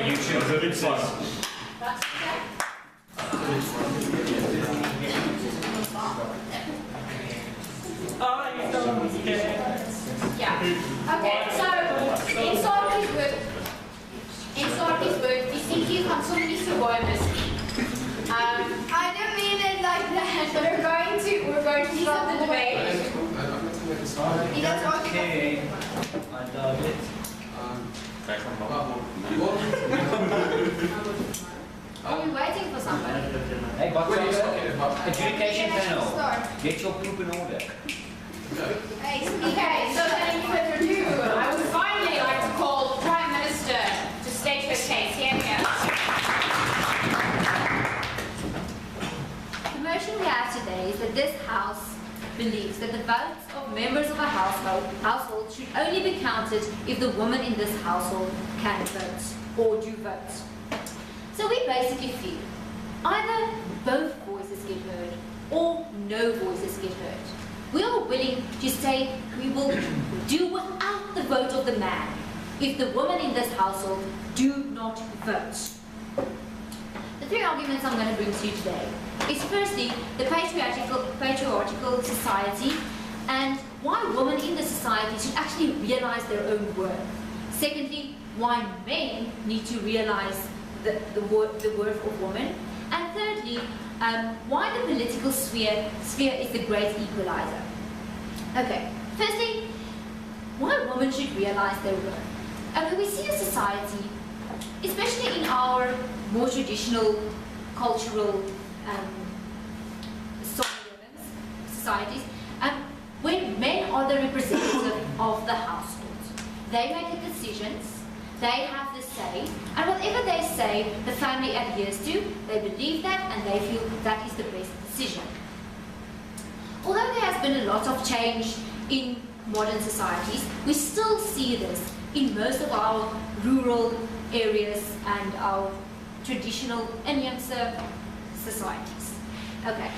YouTube fixes. That's okay. Yeah. Okay, so inside his work, die seentjie gaan sommer nie so baie mis nie. I don't mean it like that. We're going to start the debate. Okay. I love it. Are we waiting for somebody? Hey, What are you what's talking about? Education Let's panel. start. Get your poop in order. Okay, so without any further ado, I would finally like to call the Prime Minister to state her case. Here we go. The motion we have today is that this House believes that the votes of members of a household should only be counted if the woman in this household can vote or do vote. So we basically feel either both voices get heard or no voices get heard. We are willing to say we will do without the vote of the man if the women in this household do not vote. The three arguments I'm going to bring to you today is firstly the patriarchal society and why women in the society should actually realize their own worth. Secondly, why men need to realize the worth of women. And thirdly, why the political sphere is the great equalizer. Okay, firstly, why women should realize their worth. We see a society, especially in our more traditional cultural societies, when men are the representative of the household. They make the decisions, they have the say, and whatever they say, the family adheres to, they believe that, and they feel that is the best decision. Although there has been a lot of change in modern societies, we still see this in most of our rural areas and our traditional and younger societies. Okay.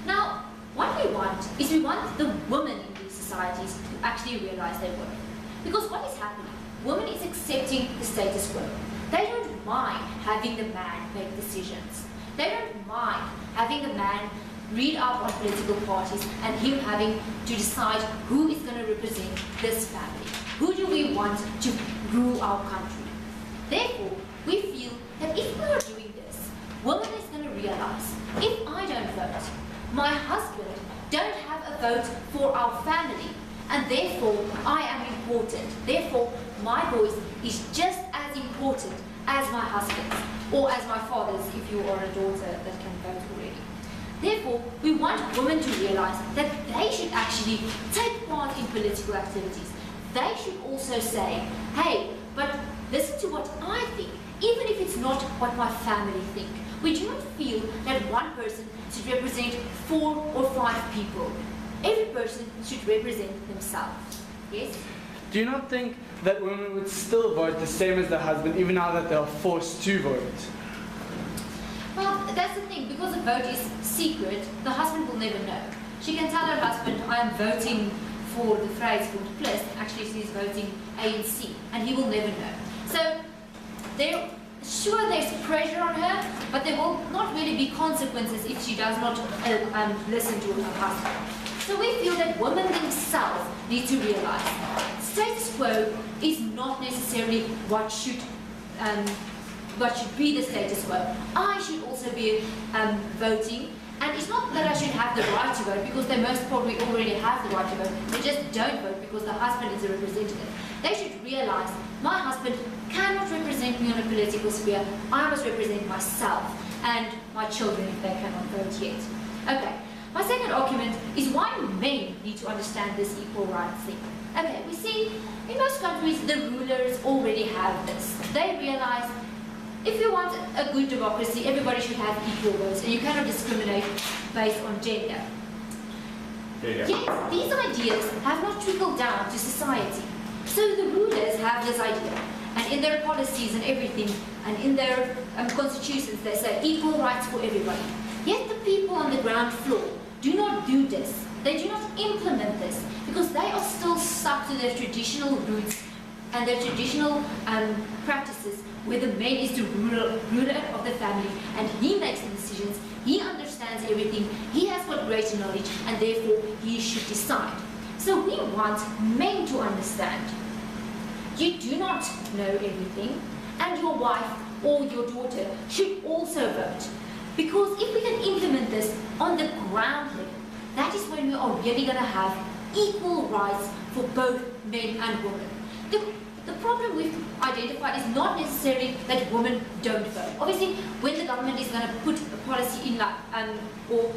Now, what we want is we want the women in these societies to actually realize their worth. Because what is happening? Women is accepting the status quo. They don't mind having the man make decisions. They don't mind having the man read out on political parties and him having to decide who is going to represent this family. Who do we want to rule our country? Therefore, we feel that if we are doing this, women is going to realize, if I don't vote, my husband don't have a vote for our family, and therefore I am important. Therefore, my voice is just as important as my husband's, or as my father's if you are a daughter that can vote already. Therefore, we want women to realize that they should actually take part in political activities. They should also say, hey, but listen to what I think, even if it's not what my family think. We do not feel that one person should represent 4 or 5 people. Every person should represent themselves. Yes? Do you not think that women would still vote the same as their husband even now that they are forced to vote? Well, that's the thing. Because the vote is secret, the husband will never know. She can tell her husband, I am voting for the Vryheidsbond Plus. Actually, she's voting ANC, and he will never know. So, there's pressure on her, but there will not really be consequences if she does not listen to her husband. So we feel that women themselves need to realize status quo is not necessarily what should be the status quo. I should also be voting, and it's not that I should have the right to vote, because they most probably already have the right to vote. They just don't vote because the husband is a representative. They should realize my husband cannot represent me on a political sphere. I must represent myself and my children if they cannot vote yet. Okay. My second argument is why men need to understand this equal rights thing. Okay, we see in most countries the rulers already have this. They realize if you want a good democracy, everybody should have equal votes, and you cannot discriminate based on gender. Yet, these ideas have not trickled down to society. So the rulers have this idea, and in their policies and everything, and in their constitutions, they say equal rights for everybody. Yet the people on the ground floor do not do this. They do not implement this because they are still stuck to their traditional roots and their traditional practices where the man is the ruler of the family and he makes the decisions, he understands everything, he has got greater knowledge and therefore he should decide. So we want men to understand. You do not know everything and your wife or your daughter should also vote. Because if we can implement this on the ground level, that is when we are really going to have equal rights for both men and women. The problem we've identified is not necessarily that women don't vote. Obviously, when the government is going to put a policy in or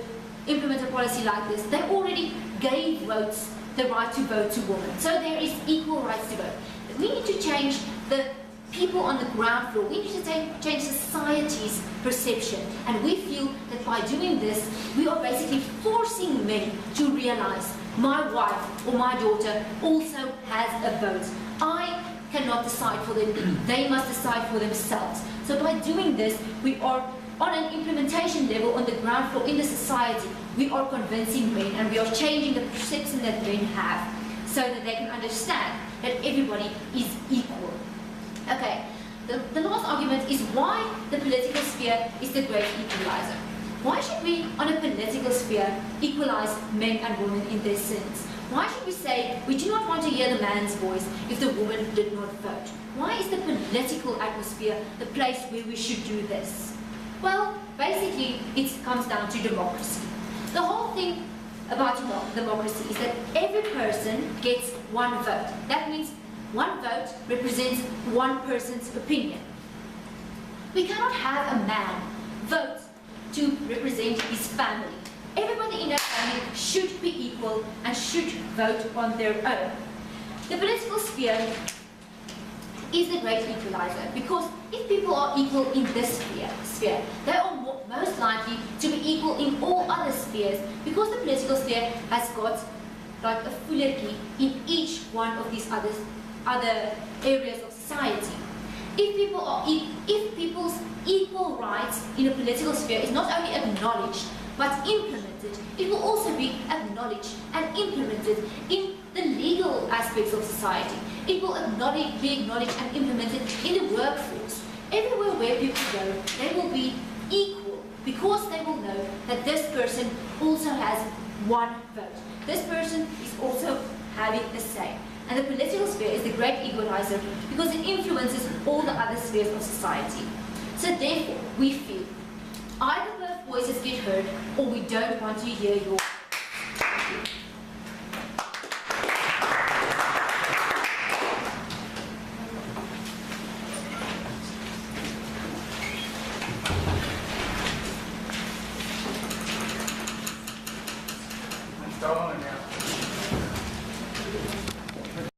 implement a policy like this, they already gave votes the right to vote to women. So there is equal rights to vote. We need to change the people on the ground floor. We need to change society's perception. And we feel that by doing this, we are basically forcing men to realize my wife or my daughter also has a vote. I cannot decide for them. They must decide for themselves. So by doing this, we are on an implementation level on the ground floor in the society. We are convincing men and we are changing the perception that men have so that they can understand that everybody is equal. Okay, the last argument is why the political sphere is the great equalizer. Why should we, on a political sphere, equalize men and women in this sense? Why should we say we do not want to hear the man's voice if the woman did not vote? Why is the political atmosphere the place where we should do this? Well, basically, it comes down to democracy. The whole thing about democracy is that every person gets one vote. That means one vote represents one person's opinion. We cannot have a man vote to represent his family. Everybody in that family should be equal and should vote on their own. The political sphere is the great equalizer because if people are equal in this sphere, they are most likely to be equal in all other spheres because the political sphere has got like a fuller key in each one of these other areas of society. If people's equal rights in a political sphere is not only acknowledged but implemented, it will also be acknowledged and implemented in the legal aspects of society. It will be acknowledged and implemented in the workforce. Everywhere where people go, they will be equal because they will know that this person also has one vote. This person is also having a say. And the political sphere is the great equalizer because it influences all the other spheres of society. So therefore, we feel either both voices get heard or we don't want to hear your voice. I'm stalling now.